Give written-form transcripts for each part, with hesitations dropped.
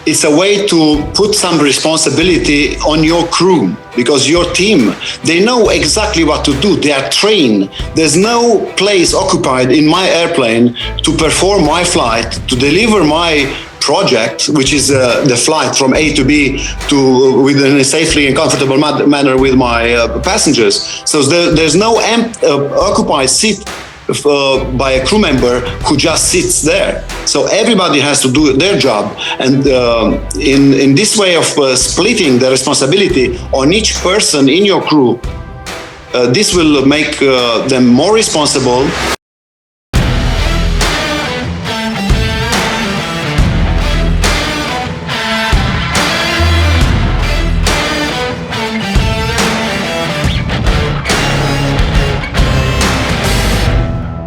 it's a way to put some responsibility on your crew, because your team, they know exactly what to do. They are trained. There's no place occupied in my airplane to perform my flight, to deliver my project, which is the flight from A to B to within a safely and comfortable manner with my passengers. So there's no occupied seat by a crew member who just sits there. So everybody has to do their job, and in this way of splitting the responsibility on each person in your crew, this will make them more responsible.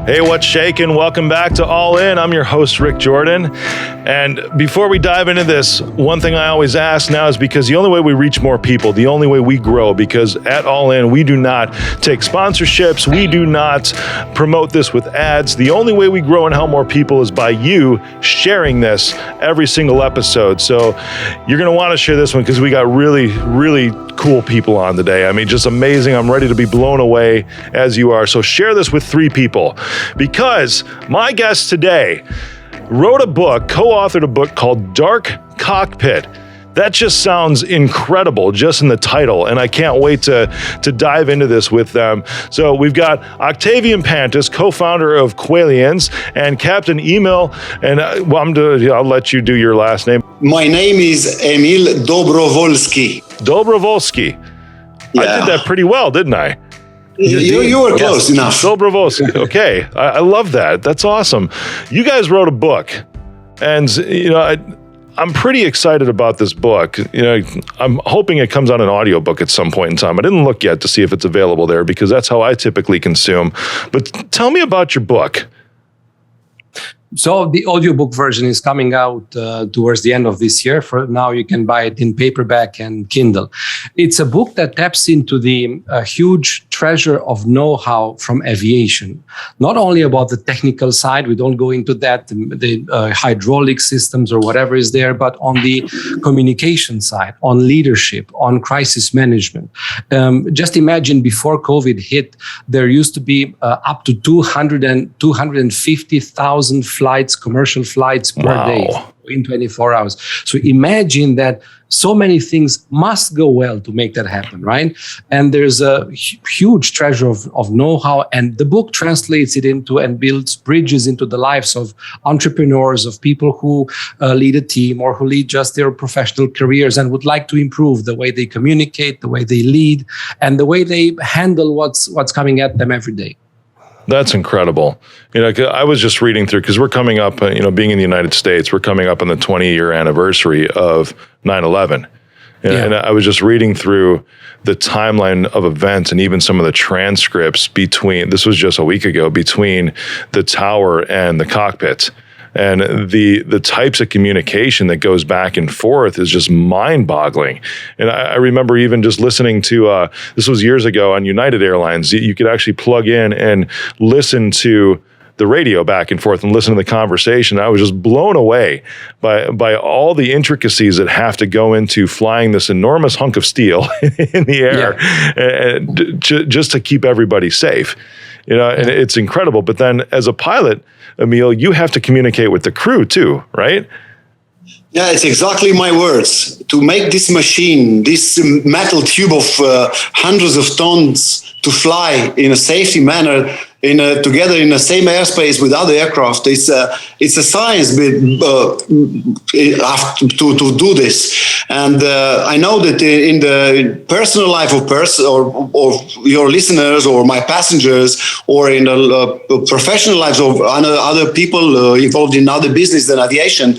Hey, what's shaking? Welcome back to All In. I'm your host, Rick Jordan. And before we dive into this, one thing I always ask now is because the only way we reach more people, the only way we grow, because at All In, we do not take sponsorships. We do not promote this with ads. The only way we grow and help more people is by you sharing this every single episode. So you're going to want to share this one because we got really, really cool people on today. I mean, just amazing. I'm ready to be blown away as you are. So share this with 3 people. Because my guest today wrote a book, co-authored a book called Dark Cockpit. That just sounds incredible just in the title, and I can't wait to dive into this with them. So we've got Octavian Pantis, co-founder of Qualians, and Captain Emil, and I'll let you do your last name. My name is Emil Dobrovolschi. Dobrovolschi. Yeah. I did that pretty well, didn't I? You were close enough. Dobrovolschi. Okay, I love that. That's awesome. You guys wrote a book, and I'm pretty excited about this book. I'm hoping it comes out an audiobook at some point in time. I didn't look yet to see if it's available there because that's how I typically consume. But tell me about your book. So the audiobook version is coming out towards the end of this year. For now, you can buy it in paperback and Kindle. It's a book that taps into the huge treasure of know-how from aviation. Not only about the technical side, we don't go into that, the hydraulic systems or whatever is there, but on the communication side, on leadership, on crisis management. Just imagine before COVID hit, there used to be up to 250,000 flights, commercial flights per day in 24 hours. So imagine that so many things must go well to make that happen, right? And there's a huge treasure of know-how, and the book translates it into and builds bridges into the lives of entrepreneurs, of people who lead a team or who lead just their professional careers and would like to improve the way they communicate, the way they lead, and the way they handle what's coming at them every day. That's incredible. I was just reading through, because we're coming up, being in the United States, we're coming up on the 20-year anniversary of 9/11. And I was just reading through the timeline of events and even some of the transcripts this was just a week ago, between the tower and the cockpit. And the types of communication that goes back and forth is just mind-boggling. And I remember even just listening to, this was years ago on United Airlines, you could actually plug in and listen to the radio back and forth and listen to the conversation. I was just blown away by all the intricacies that have to go into flying this enormous hunk of steel in the air, and just to keep everybody safe. And it's incredible. But then as a pilot, Emil, you have to communicate with the crew too, right? Yeah, it's exactly my words. To make this machine, this metal tube of hundreds of tons to fly in a safety manner, together in the same airspace with other aircraft, it's a science to do this. And I know that in the personal life of your listeners or my passengers, or in the professional lives of other people involved in other business than aviation,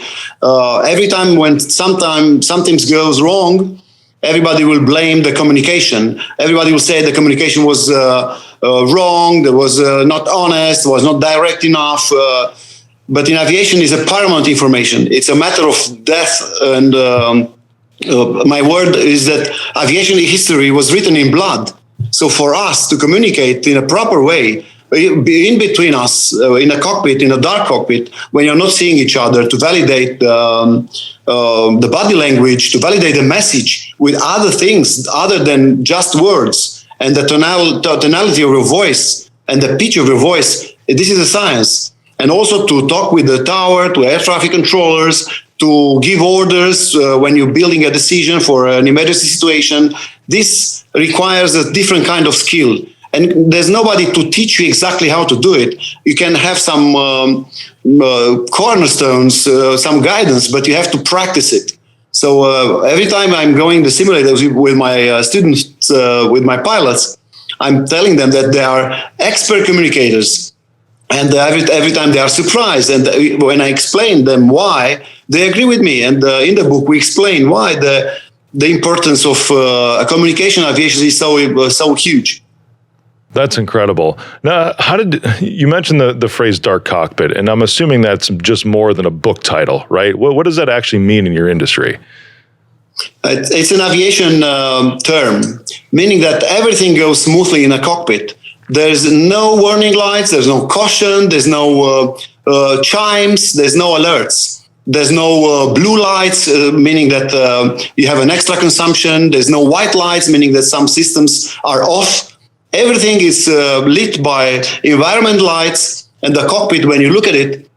every time when something goes wrong, everybody will blame the communication. Everybody will say the communication was wrong, that was not honest, was not direct enough. But in aviation, it's a paramount information. It's a matter of death. And my word is that aviation history was written in blood. So for us to communicate in a proper way, in between us in a cockpit, in a dark cockpit, when you're not seeing each other, to validate the body language, to validate the message with other things other than just words, and the tonality of your voice and the pitch of your voice. This is a science. And also to talk with the tower, to air traffic controllers, to give orders when you're building a decision for an emergency situation. This requires a different kind of skill. And there's nobody to teach you exactly how to do it. You can have some cornerstones, some guidance, but you have to practice it. So every time I'm going the simulators with my students, with my pilots, I'm telling them that they are expert communicators. And every time they are surprised. And when I explain them why, they agree with me. And in the book, we explain why the importance of communication aviation is so huge. That's incredible. Now, how did you mentioned the phrase dark cockpit, and I'm assuming that's just more than a book title, right? What does that actually mean in your industry? It's an aviation term, meaning that everything goes smoothly in a cockpit. There's no warning lights, there's no caution, there's no chimes, there's no alerts. There's no blue lights, meaning that you have an extra consumption. There's no white lights, meaning that some systems are off. Everything is lit by environment lights, and the cockpit, when you look at it,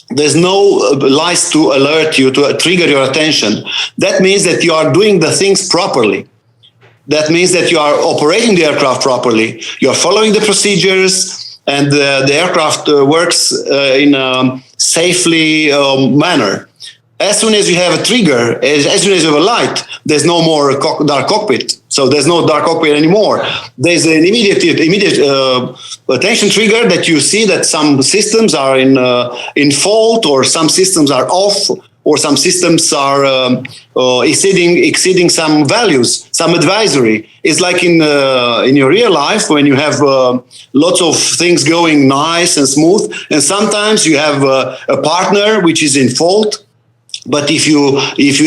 there's no lights to alert you, to trigger your attention. That means that you are doing the things properly. That means that you are operating the aircraft properly. You are following the procedures, and the aircraft works in a safely manner. As soon as you have a trigger, as soon as you have a light, there's no more dark cockpit. So there's no dark cockpit anymore. There's an immediate attention trigger that you see that some systems are in fault, or some systems are off, or some systems are exceeding some values, some advisory. It's like in your real life when you have lots of things going nice and smooth, and sometimes you have a partner which is in fault. But if you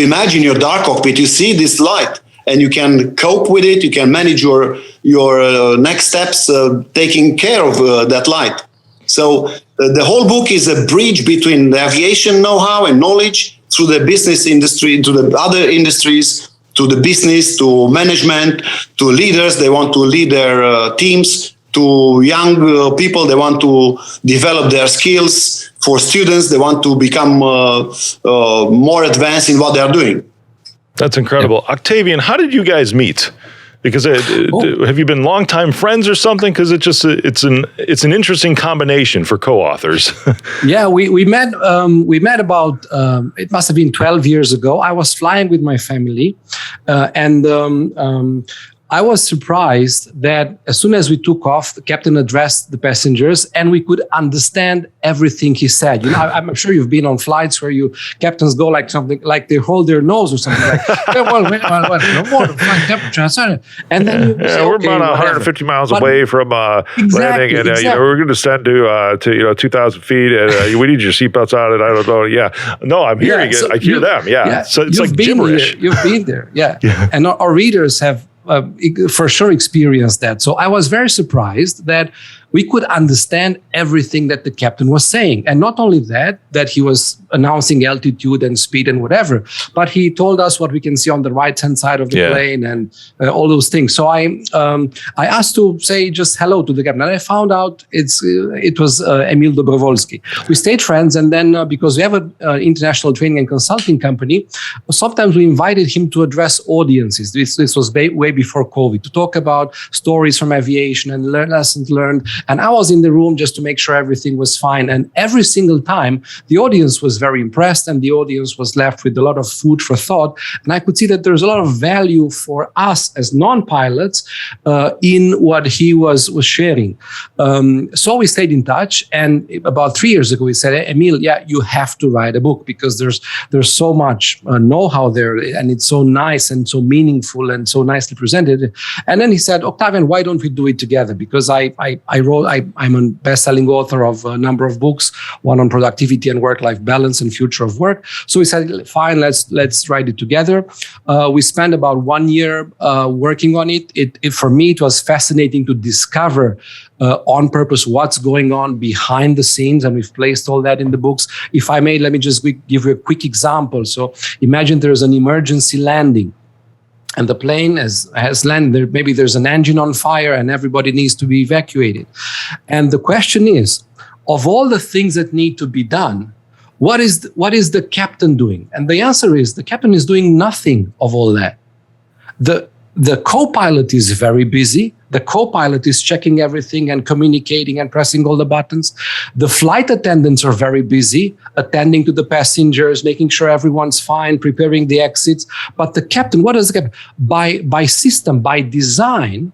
imagine your dark cockpit, you see this light, and you can cope with it. You can manage your next steps, taking care of that light. So the whole book is a bridge between the aviation know-how and knowledge through the business industry, to the other industries, to the business, to management, to leaders. They want to lead their teams. To young people, they want to develop their skills. For students, they want to become more advanced in what they are doing. That's incredible. Yeah. Octavian, how did you guys meet? Because have you been longtime friends or something? Because it's an interesting combination for co-authors. Yeah, we met about it must have been 12 years ago. I was flying with my family, and I was surprised that as soon as we took off, the captain addressed the passengers, and we could understand everything he said. You know, I'm sure you've been on flights where captains go like something, like they hold their nose or something like, well, no more flight temperature, and then we're about 150 miles away from landing, and we're going to descend to 2,000 feet, and we need your seatbelts on, and I don't know. Yeah, no, I'm hearing it. I hear them. Yeah, so it's like gibberish. You've been there. Yeah. And our readers have for sure experienced that. So I was very surprised that we could understand everything that the captain was saying. And not only that he was announcing altitude and speed and whatever, but he told us what we can see on the right-hand side of the plane and all those things. So I asked to say just hello to the captain. And I found out it was Emil Dobrovolschi. We stayed friends, and then because we have an international training and consulting company, sometimes we invited him to address audiences. This was way before COVID, to talk about stories from aviation and lessons learned. And I was in the room just to make sure everything was fine. And every single time, the audience was very impressed, and the audience was left with a lot of food for thought. And I could see that there's a lot of value for us as non-pilots in what he was sharing. So we stayed in touch. And about 3 years ago, we said, Emil, you have to write a book, because there's so much know-how there, and it's so nice and so meaningful and so nicely presented. And then he said, Octavian, why don't we do it together? Because I wrote I'm a best-selling author of a number of books, one on productivity and work-life balance and future of work. So we said, fine, let's write it together. We spent about 1 year working on it. For me, it was fascinating to discover on purpose what's going on behind the scenes, and we've placed all that in the books. If I may, let me just give you a quick example. So imagine there's an emergency landing, and the plane has landed. Maybe there's an engine on fire and everybody needs to be evacuated. And the question is, of all the things that need to be done, what is the captain doing? And the answer is, the captain is doing nothing of all that. The co-pilot is very busy. The co-pilot is checking everything and communicating and pressing all the buttons. The flight attendants are very busy, attending to the passengers, making sure everyone's fine, preparing the exits. But the captain, what does the captain? By system, by design,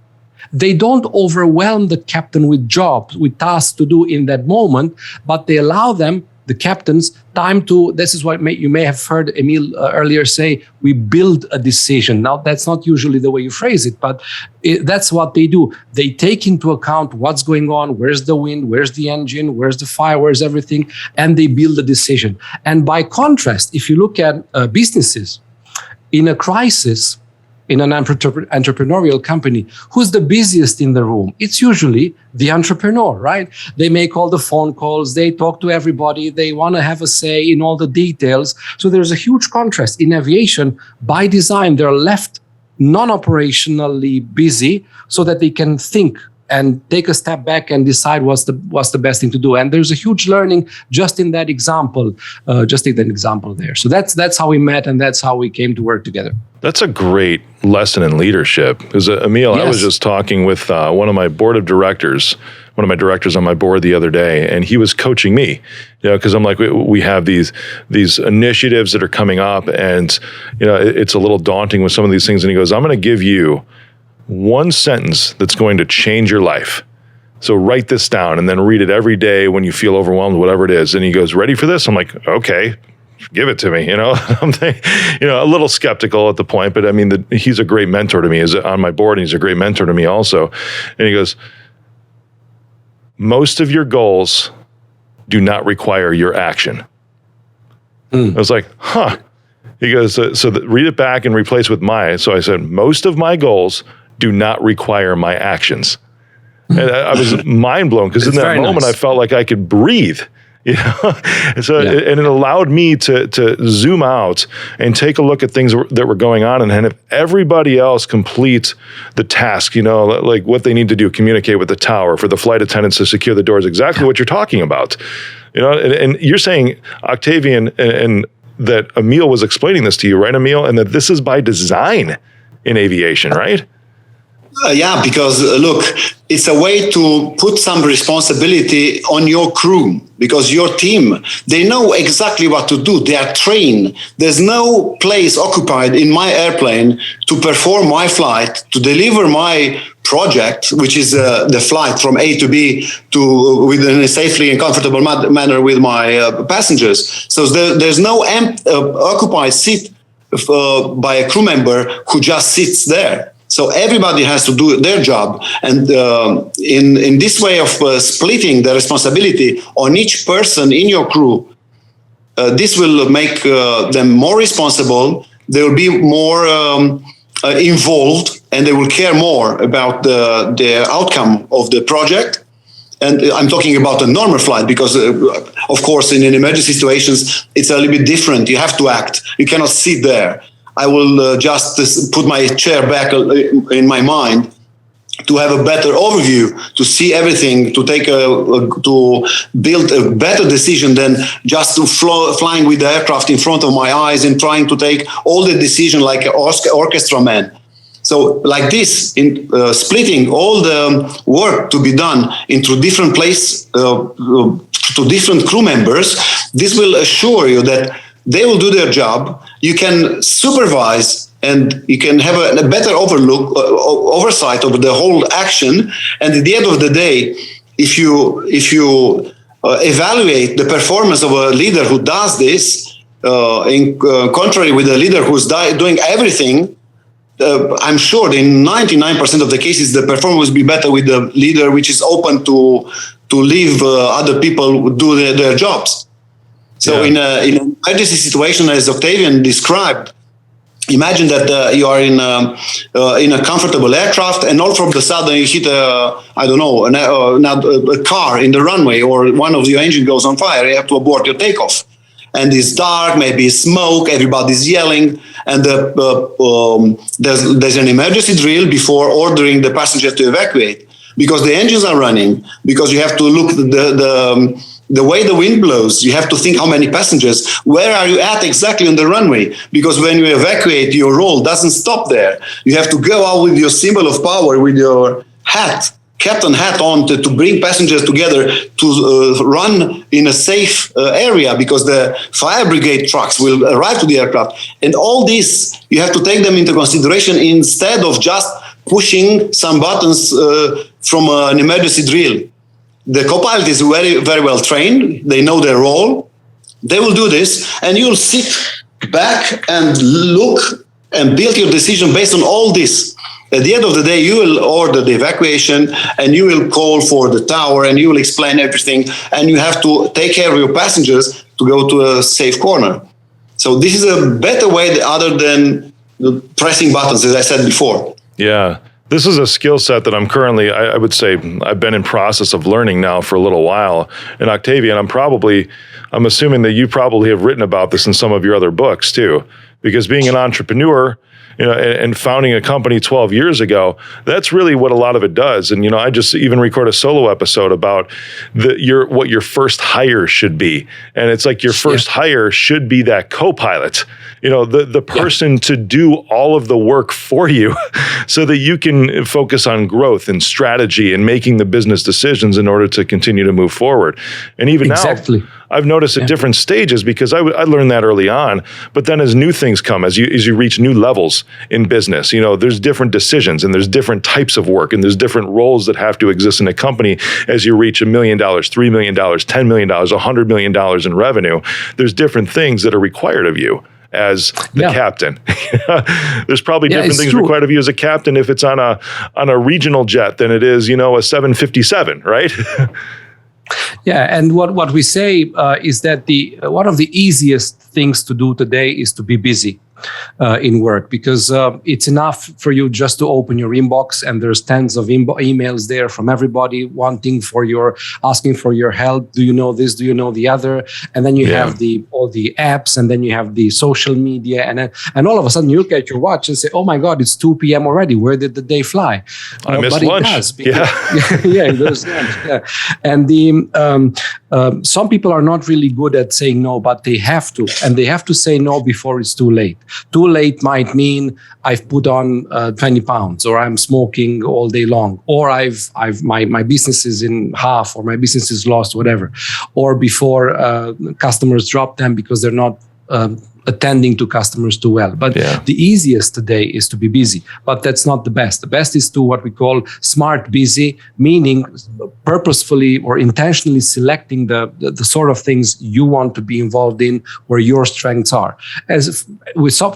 they don't overwhelm the captain with jobs, with tasks to do in that moment, but they allow them, the captains, time to, this is what you may have heard Emil earlier say, we build a decision. Now, that's not usually the way you phrase it, but that's what they do. They take into account what's going on, where's the wind, where's the engine, where's the fire, where's everything, and they build a decision. And by contrast, if you look at businesses, in a crisis, in an entrepreneurial company, who's the busiest in the room? It's usually the entrepreneur, right? They make all the phone calls, they talk to everybody, they want to have a say in all the details. So there's a huge contrast. In aviation, by design, they're left non-operationally busy so that they can think and take a step back and decide what's the best thing to do. And there's a huge learning just in that example, there. So that's how we met, and that's how we came to work together. That's a great lesson in leadership. Because Emil, yes. I was just talking with one of my board of directors, one of my directors on my board the other day, and he was coaching me, because I'm like, we have these initiatives that are coming up, and it's a little daunting with some of these things. And he goes, I'm going to give you one sentence that's going to change your life. So write this down and then read it every day when you feel overwhelmed, whatever it is. And he goes, ready for this? I'm like, okay, give it to me. I'm a little skeptical at the point, but I mean, he's a great mentor to me. He's on my board, and he's a great mentor to me also. And he goes, most of your goals do not require your action. I was like, huh. He goes, read it back and replace with my. So I said, most of my goals do not require my actions. And I was mind blown, because in that moment, I felt like I could breathe. And it allowed me to zoom out and take a look at things that were going on, and if everybody else completes the task, like what they need to do, communicate with the tower, for the flight attendants to secure the doors, exactly what you're talking about, and you're saying, Octavian, and that Emil was explaining this to you, right, Emil, and that this is by design in aviation, right? Yeah, because look, it's a way to put some responsibility on your crew, because your team, they know exactly what to do. They are trained. There's no place occupied in my airplane to perform my flight, to deliver my project, which is the flight from A to B within a safely and comfortable manner with my passengers. So there's no occupied seat by a crew member who just sits there. So everybody has to do their job, and in this way of splitting the responsibility on each person in your crew, this will make them more responsible. They will be more involved, and they will care more about the outcome of the project. And I'm talking about a normal flight, because, of course, in emergency situations, it's a little bit different. You have to act. You cannot sit there. I will just put my chair back in my mind to have a better overview, to see everything, to build a better decision than just flying with the aircraft in front of my eyes and trying to take all the decision like an orchestra man. So like this, in splitting all the work to be done into different places, to different crew members, this will assure you that they will do their job. You can supervise, and you can have a better oversight over the whole action. And at the end of the day, if you evaluate the performance of a leader who does this, in contrary with a leader who's doing everything, I'm sure in 99% of the cases, the performance will be better with the leader, which is open to leave other people do their jobs. So in an emergency situation, as Octavian described, imagine that you are in a comfortable aircraft, and all from the sudden you hit a car in the runway, or one of your engine goes on fire. You have to abort your takeoff, and it's dark, maybe smoke, everybody's yelling, and there's an emergency drill before ordering the passengers to evacuate, because the engines are running, because you have to look the way the wind blows. You have to think how many passengers, where are you at exactly on the runway? Because when you evacuate, your roll doesn't stop there. You have to go out with your symbol of power, with your hat, captain hat on, to bring passengers together to run in a safe area, because the fire brigade trucks will arrive to the aircraft. And all this, you have to take them into consideration instead of just pushing some buttons from an emergency drill. The co-pilot is very, very well trained. They know their role. They will do this, and you'll sit back and look and build your decision based on all this. At the end of the day, you will order the evacuation, and you will call for the tower, and you will explain everything, and you have to take care of your passengers to go to a safe corner. So this is a better way other than pressing buttons, as I said before. Yeah. This is a skill set that I'm currently, I would say, I've been in process of learning now for a little while. And Octavian, I'm assuming that you probably have written about this in some of your other books too, because being an entrepreneur, and founding a company 12 years ago, that's really what a lot of it does. And, I just even record a solo episode about what your first hire should be. And it's like your first hire should be that co-pilot, the person to do all of the work for you so that you can focus on growth and strategy and making the business decisions in order to continue to move forward. And even now, I've noticed at different stages, because I learned that early on, but then as new things come, as you reach new levels in business, there's different decisions, and there's different types of work, and there's different roles that have to exist in a company as you reach $1 million, $3 million, $10 million, $100 million in revenue. There's different things that are required of you as the captain. There's probably different things required of you as a captain if it's on a regional jet than it is, a 757, right? Yeah, and what we say is that one of the easiest things to do today is to be busy in work, because it's enough for you just to open your inbox, and there's tens of emails there from everybody asking for your help. Do you know this? Do you know the other? And then you have all the apps, and then you have the social media, and all of a sudden you look at your watch and say, "Oh my God, it's 2 p.m. already. Where did the day fly?" I missed lunch. It does. Yeah. And some people are not really good at saying no, but they have to, and they have to say no before it's too late. Too late might mean I've put on 20 pounds, or I'm smoking all day long, or my business is in half, or my business is lost, whatever. Or before customers drop them because they're not attending to customers too well. But the easiest today is to be busy, but that's not the best. The best is to what we call smart busy, meaning purposefully or intentionally selecting the sort of things you want to be involved in, where your strengths are.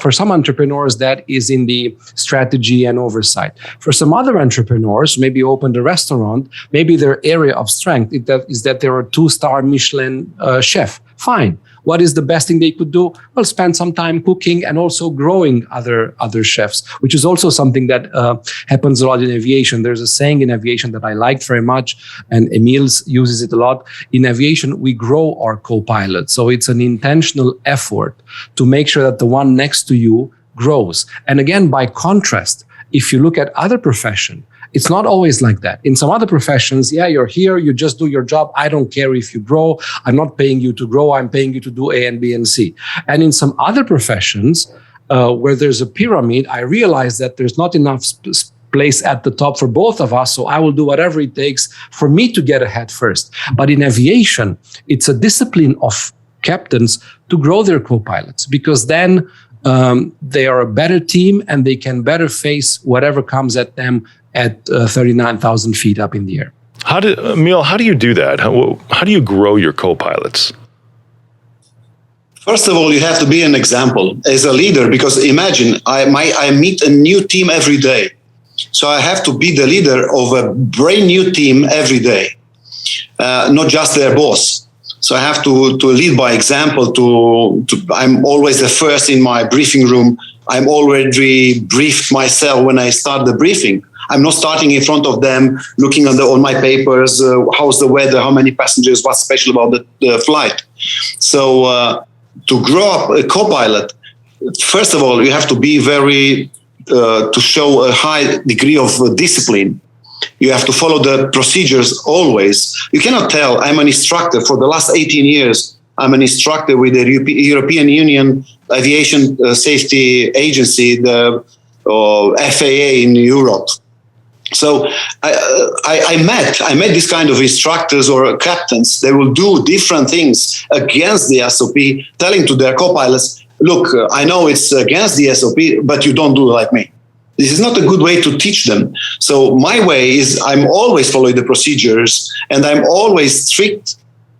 For some entrepreneurs, that is in the strategy and oversight. For some other entrepreneurs, maybe opened a restaurant, maybe their area of strength is that they're a 2-star Michelin chef. Fine. What is the best thing they could do? Well, spend some time cooking and also growing other chefs, which is also something that happens a lot in aviation. There's a saying in aviation that I liked very much, and Emil uses it a lot. In aviation, we grow our co-pilot. So it's an intentional effort to make sure that the one next to you grows. And again, by contrast, if you look at other professions, it's not always like that. In some other professions, you're here, you just do your job. I don't care if you grow. I'm not paying you to grow. I'm paying you to do A and B and C. And in some other professions, where there's a pyramid, I realize that there's not enough place at the top for both of us, so I will do whatever it takes for me to get ahead first. But in aviation, it's a discipline of captains to grow their co-pilots, because then they are a better team and they can better face whatever comes at them at 39,000 feet up in the air. Emil, how do you do that? How do you grow your co-pilots? First of all, you have to be an example as a leader, because imagine I meet a new team every day. So I have to be the leader of a brand new team every day, not just their boss. So I have to lead by example. I'm always the first in my briefing room. I'm already briefed myself when I start the briefing. I'm not starting in front of them, looking on my papers, how's the weather, how many passengers, what's special about the flight. So to grow up a co-pilot, first of all, you have to be to show a high degree of discipline. You have to follow the procedures always. You cannot tell, I'm an instructor for the last 18 years. I'm an instructor with the European Union Aviation Safety Agency, the FAA in Europe. So I met this kind of instructors or captains. They will do different things against the SOP, telling to their co-pilots, look, I know it's against the SOP, but you don't do it like me. This is not a good way to teach them. So my way is I'm always following the procedures, and I'm always strict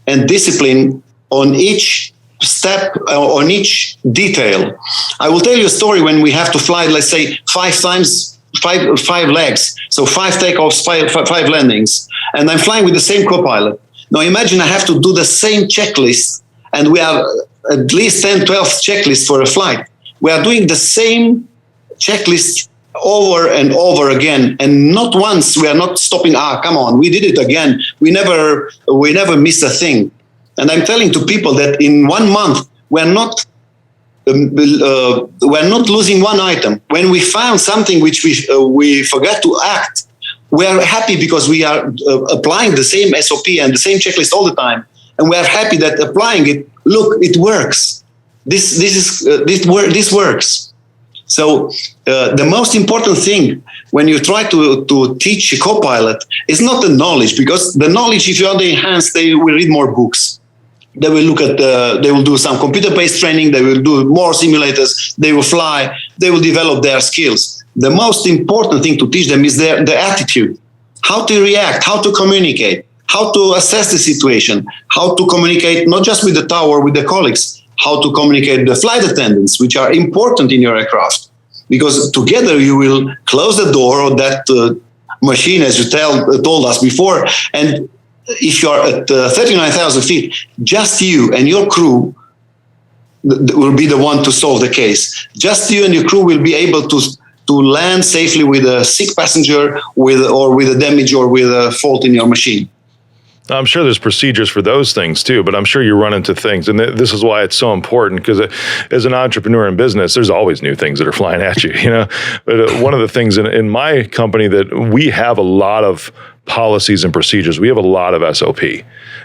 and disciplined on each step, on each detail. I will tell you a story when we have to fly, let's say, five legs. So 5 takeoffs, five landings. And I'm flying with the same co-pilot. Now imagine I have to do the same checklist, and we have at least 10, 12 checklists for a flight. We are doing the same checklist over and over again, and not once we are not stopping. Come on, we did it again. We never missed a thing. And I'm telling to people that in 1 month we're not losing one item. When we found something which we forgot to act, we are happy because we are applying the same SOP and the same checklist all the time, and we are happy that applying it. Look, it works. This works. So the most important thing when you try to teach a co-pilot is not the knowledge, because the knowledge, if you are the enhanced, they will read more books. They will look at they will do some computer-based training. They will do more simulators. They will fly. They will develop their skills. The most important thing to teach them is their attitude, how to react, how to communicate, how to assess the situation, how to communicate not just with the tower, with the colleagues, how to communicate with the flight attendants, which are important in your aircraft, because together you will close the door of that machine, as you told us before. And if you're at 39,000 feet, just you and your crew will be the one to solve the case. Just you and your crew will be able to land safely with a sick passenger, with a damage or with a fault in your machine. I'm sure there's procedures for those things too, but I'm sure you run into things. And this is why it's so important, because as an entrepreneur in business, there's always new things that are flying at you, But one of the things in my company that we have a lot of policies and procedures. We have a lot of SOP.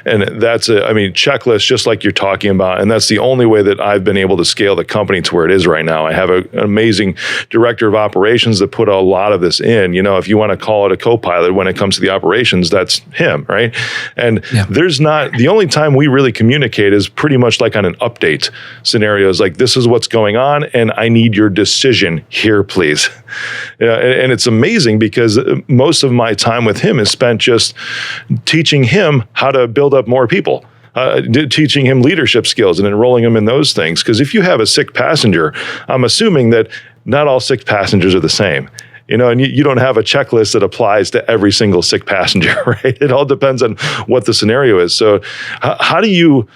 And that's checklists, just like you're talking about. And that's the only way that I've been able to scale the company to where it is right now. I have an amazing director of operations that put a lot of this in. If you want to call it a co-pilot, when it comes to the operations, that's him, right? And there's not, the only time we really communicate is pretty much like on an update scenarios, like this is what's going on and I need your decision here, please. And it's amazing because most of my time with him is spent just teaching him how to build up more people, teaching him leadership skills and enrolling him in those things. Because if you have a sick passenger, I'm assuming that not all sick passengers are the same. And you don't have a checklist that applies to every single sick passenger, right? It all depends on what the scenario is. So how do you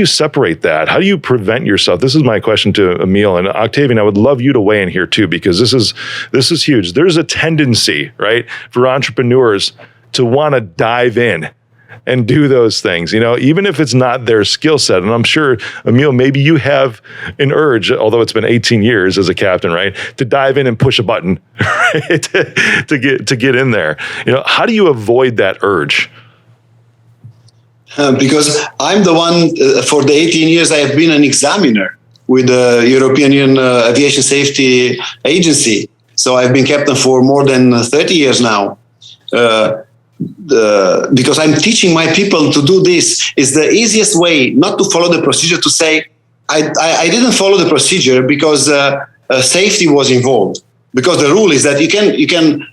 separate that? How do you prevent yourself? This is my question to Emil and Octavian. I would love you to weigh in here too, because this is huge. There's a tendency, right, for entrepreneurs to want to dive in and do those things, even if it's not their skill set. And I'm sure, Emil, maybe you have an urge, although it's been 18 years as a captain, right, to dive in and push a button, right, to get in there. How do you avoid that urge? Because I'm the one, for the 18 years, I have been an examiner with the European Union Aviation Safety Agency. So I've been captain for more than 30 years now. Because I'm teaching my people to do this. Is the easiest way not to follow the procedure, to say, I didn't follow the procedure because safety was involved. Because the rule is that you can,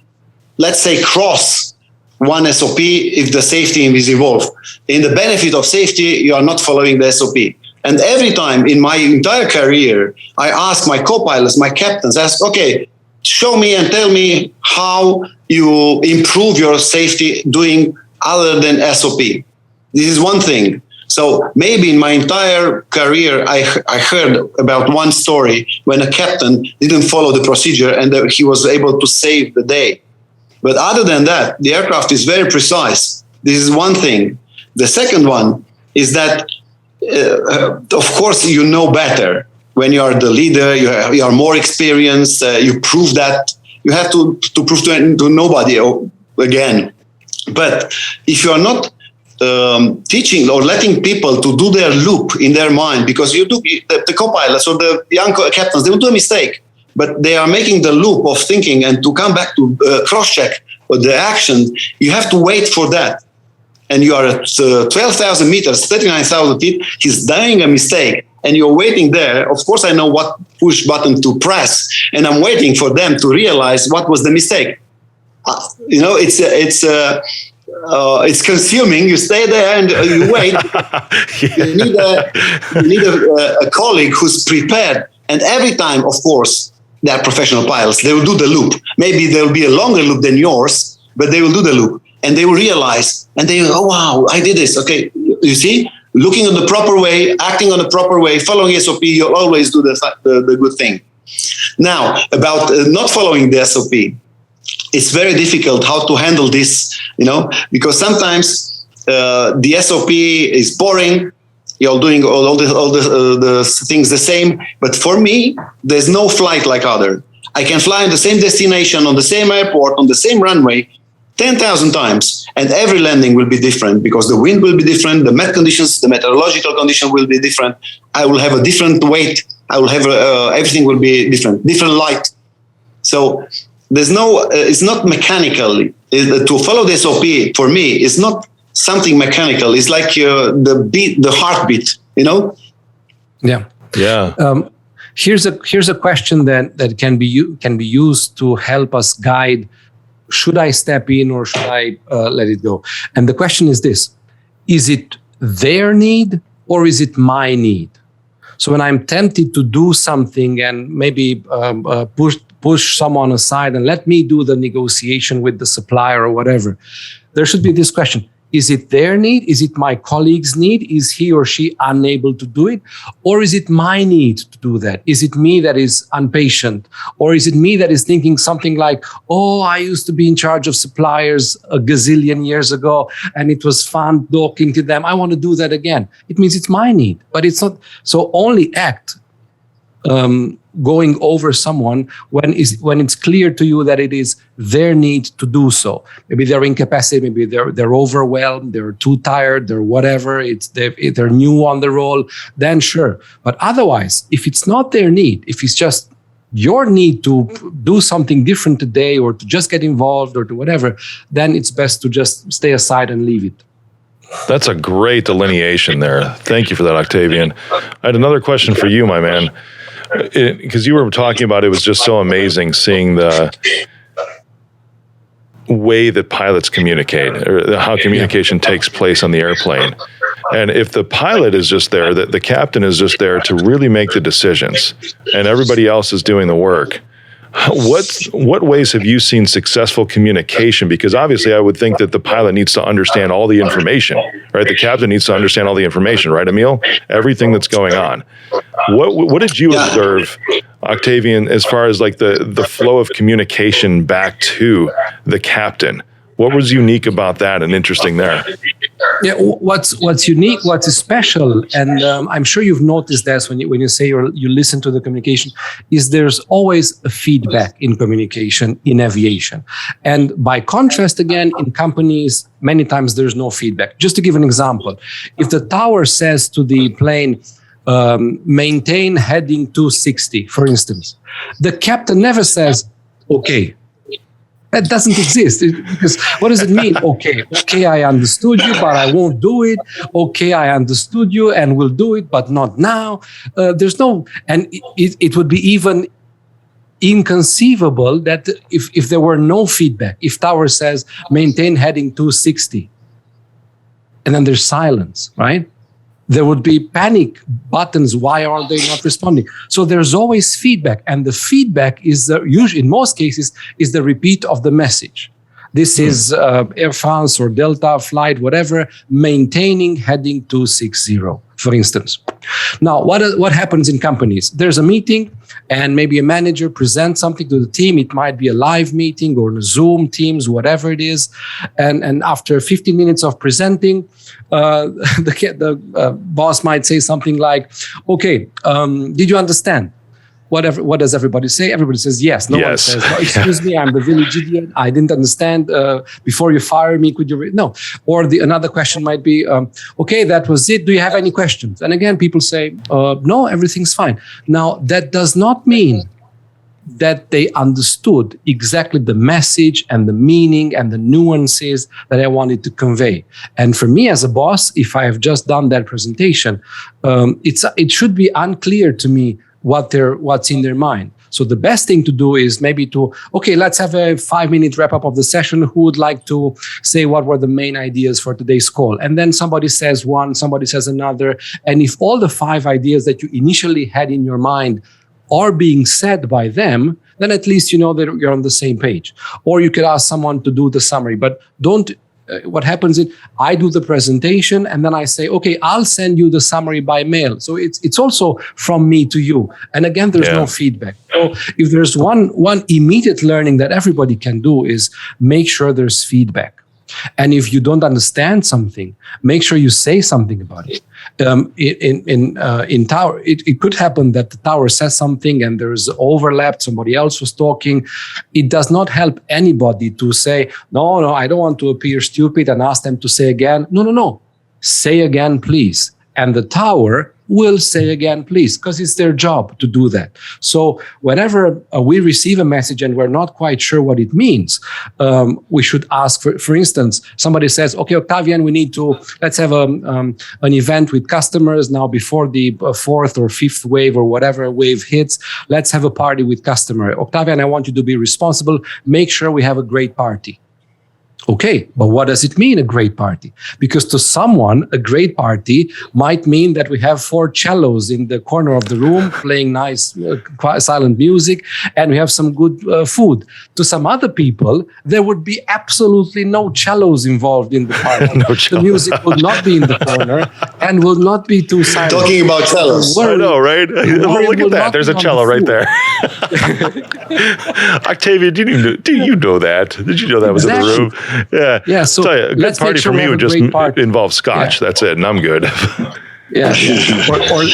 let's say, cross one SOP if the safety is involved. In the benefit of safety, you are not following the SOP. And every time in my entire career, I ask my co-pilots, my captains, okay, show me and tell me how you improve your safety doing other than SOP. This is one thing. So maybe in my entire career, I heard about one story when a captain didn't follow the procedure and he was able to save the day. But other than that, the aircraft is very precise. This is one thing. The second one is that, of course, you know better. When you are the leader, you are more experienced, you prove that. You have to prove to nobody again. But if you are not teaching or letting people to do their loop in their mind, because you do the co-pilots or the young captains, they will do a mistake, but they are making the loop of thinking and to come back to cross-check the action. You have to wait for that. And you are at 12,000 meters, 39,000 feet, he's doing a mistake, and you're waiting there. Of course, I know what push button to press, and I'm waiting for them to realize what was the mistake. It's consuming. You stay there and you wait. You need a colleague who's prepared. And every time, of course, they are professional pilots. They will do the loop. Maybe there will be a longer loop than yours, but they will do the loop. And they will realize, and they will, oh, wow, I did this. Okay, you see? Looking on the proper way, acting on the proper way, following SOP, you'll always do the good thing. Now, about not following the SOP, it's very difficult how to handle this, because sometimes the SOP is boring. You're doing all the things the same. But for me, there's no flight like other. I can fly in the same destination, on the same airport, on the same runway, 10,000 times, and every landing will be different because the wind will be different, the meteorological condition will be different. I will have a different weight. I will have everything will be different light. So there's no, it's not mechanical. To follow the SOP for me is not something mechanical. It's like the heartbeat, Yeah. Yeah. Here's a question that can be used to help us guide. Should I step in or should I let it go? And the question is this: is it their need or is it my need? So when I'm tempted to do something and maybe push someone aside and let me do the negotiation with the supplier or whatever, there should be this question: is it their need? Is it my colleague's need? Is he or she unable to do it? Or is it my need to do that? Is it me that is impatient? Or is it me that is thinking something like, oh, I used to be in charge of suppliers a gazillion years ago and it was fun talking to them. I want to do that again. It means it's my need, but it's not. So only act going over someone when it's clear to you that it is their need to do so. Maybe they're incapacitated, maybe they're overwhelmed, they're too tired, they're whatever, they're new on the role, then sure. But otherwise, if it's not their need, if it's just your need to do something different today or to just get involved or to whatever, then it's best to just stay aside and leave it. That's a great delineation there. Thank you for that, Octavian. I had another question for you, my man. Because you were talking about, it was just so amazing seeing the way that pilots communicate, or how communication takes place on the airplane. And if the pilot is just there, the captain is just there to really make the decisions, and everybody else is doing the work. What ways have you seen successful communication? Because obviously I would think that the pilot needs to understand all the information, right? The captain needs to understand all the information, right, Emil? Everything that's going on. What did you observe, Octavian, as far as like the flow of communication back to the captain? What was unique about that and interesting there? Yeah, what's unique, what's special, and I'm sure you've noticed that when you say you listen to the communication, is there's always a feedback in communication in aviation. And by contrast, again, in companies, many times there's no feedback. Just to give an example, if the tower says to the plane, maintain heading 260, for instance, the captain never says, okay. That doesn't exist, because what does it mean? Okay, I understood you, but I won't do it. Okay, I understood you and will do it, but not now. There's no, and it would be even inconceivable that if there were no feedback, if tower says maintain heading 260, and then there's silence, right? There would be panic buttons. Why are they not responding? So there's always feedback, and the feedback is usually, in most cases, is the repeat of the message. This is Air France or Delta flight, whatever, maintaining heading 260, for instance. Now, what happens in companies? There's a meeting, and maybe a manager presents something to the team. It might be a live meeting or a Zoom, Teams, whatever it is. And after 15 minutes of presenting, the boss might say something like, okay, did you understand? What does everybody say? Everybody says yes. No one says, no, excuse me, I'm the village idiot. I didn't understand. Before you fire me, could you? No. Or another question might be, okay, that was it. Do you have any questions? And again, people say, no, everything's fine. Now, that does not mean that they understood exactly the message and the meaning and the nuances that I wanted to convey. And for me as a boss, if I have just done that presentation, it should be unclear to me what's in their mind. So the best thing to do is maybe let's have a 5-minute wrap up of the session. Who would like to say what were the main ideas for today's call? And then somebody says one, somebody says another. And if all the 5 ideas that you initially had in your mind are being said by them, then at least you know that you're on the same page. Or you could ask someone to do the summary, but what happens is I do the presentation and then I say, okay, I'll send you the summary by mail. So it's also from me to you. And again, there's no feedback. So if there's one immediate learning that everybody can do is make sure there's feedback. And if you don't understand something, make sure you say something about it. In tower, it could happen that the tower says something and there is overlap. Somebody else was talking. It does not help anybody to say, no, I don't want to appear stupid and ask them to say again. No. Say again, please. And the tower will say again, please, because it's their job to do that. So whenever we receive a message and we're not quite sure what it means, we should ask, for instance, somebody says, okay, Octavian, let's have an event with customers now before the 4th or 5th wave or whatever wave hits. Let's have a party with customer. Octavian, I want you to be responsible. Make sure we have a great party. Okay, but what does it mean, a great party? Because to someone, a great party might mean that we have 4 cellos in the corner of the room playing nice, silent music, and we have some good food. To some other people, there would be absolutely no cellos involved in the party. The music would not be in the corner and will not be too silent. Talking about cellos. I know, right? Look at that. There's a cello right there. Octavian, do you know that? Did you know that was in the room? Yeah. So a good party for me would just involve scotch. Yeah. That's it, and I'm good. Or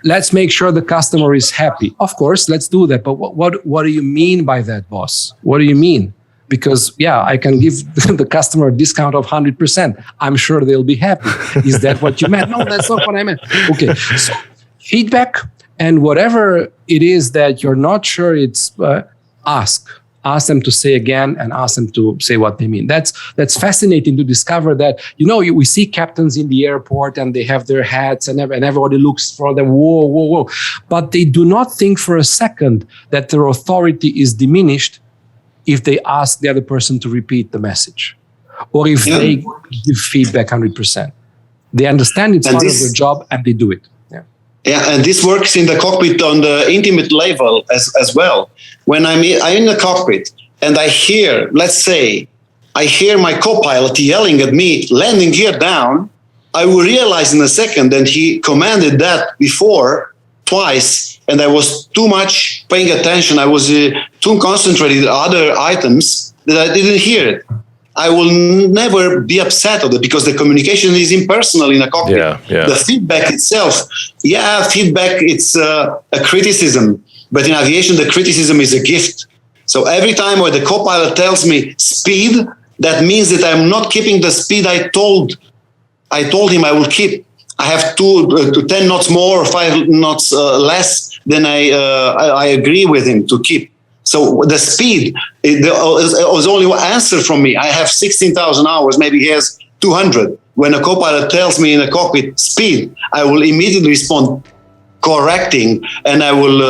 let's make sure the customer is happy. Of course, let's do that. But what do you mean by that, boss? What do you mean? Because I can give the customer a discount of 100%. I'm sure they'll be happy. Is that what you meant? No, that's not what I meant. Okay. So feedback, and whatever it is that you're not sure, it's ask them to say again and ask them to say what they mean. That's fascinating to discover that, we see captains in the airport and they have their hats and everybody looks for them, whoa. But they do not think for a second that their authority is diminished if they ask the other person to repeat the message or if they give feedback 100%. They understand it's part of their job and they do it. Yeah, and this works in the cockpit on the intimate level as well. When I'm in the cockpit and I hear my co-pilot yelling at me, landing gear down, I will realize in a second that he commanded that before twice, and I was too much paying attention. I was too concentrated on other items that I didn't hear it. I will never be upset of it because the communication is impersonal in a cockpit. The feedback itself, feedback, it's a criticism. But in aviation, the criticism is a gift. So every time when the co-pilot tells me speed, that means that I'm not keeping the speed I told him I will keep. I have 10 knots more or 5 knots less than I agree with him to keep. So the speed, it was only one answer from me. I have 16,000 hours, maybe he has 200. When a co-pilot tells me in the cockpit speed, I will immediately respond correcting, and I will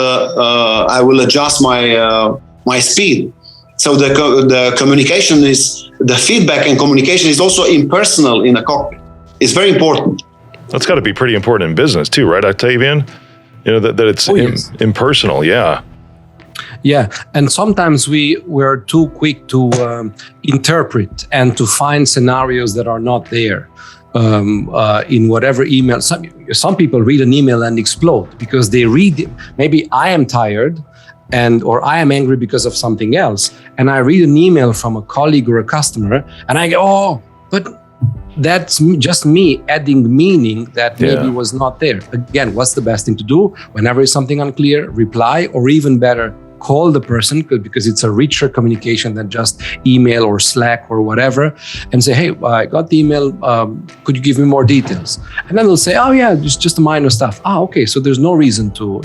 adjust my speed. So the communication the feedback and communication is also impersonal in a cockpit. It's very important. That's got to be pretty important in business too, right, Octavian? That it's yes. impersonal. Yeah. Yeah, and sometimes we're too quick to interpret and to find scenarios that are not there in whatever email. Some people read an email and explode because they read it. Maybe I am tired or I am angry because of something else, and I read an email from a colleague or a customer, and I go, oh, but that's just me adding meaning that maybe was not there. Again, what's the best thing to do? Whenever is something unclear, reply, or even better, call the person, because it's a richer communication than just email or Slack or whatever, and say, hey, I got the email, could you give me more details? And then they'll say, oh yeah, it's just minor stuff. Okay, so there's no reason to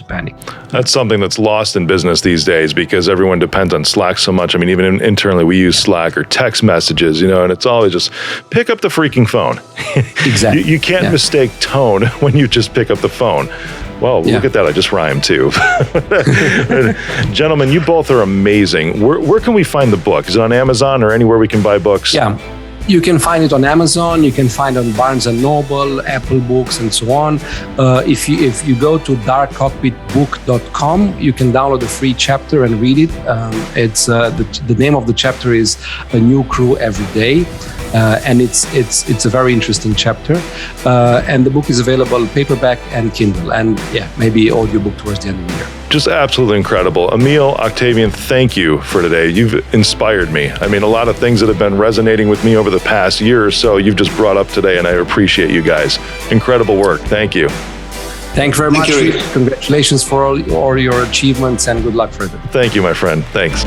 panic. That's something that's lost in business these days because everyone depends on Slack so much. I mean, even internally we use Slack or text messages, and it's always just pick up the freaking phone. Exactly. You can't mistake tone when you just pick up the phone. Well, look at that. I just rhymed too. Gentlemen, you both are amazing. Where can we find the book? Is it on Amazon or anywhere we can buy books? Yeah. You can find it on Amazon. You can find it on Barnes & Noble, Apple Books, and so on. If you go to darkcockpitbook.com, you can download a free chapter and read it. It's the name of the chapter is A New Crew Every Day. And it's a very interesting chapter. And the book is available paperback and Kindle, and maybe audiobook towards the end of the year. Just absolutely incredible. Emil, Octavian, thank you for today. You've inspired me. I mean, a lot of things that have been resonating with me over the past year or so, you've just brought up today, and I appreciate you guys. Incredible work. Thank you. Thank you very much. Congratulations for all your achievements, and good luck for it. Thank you, my friend. Thanks.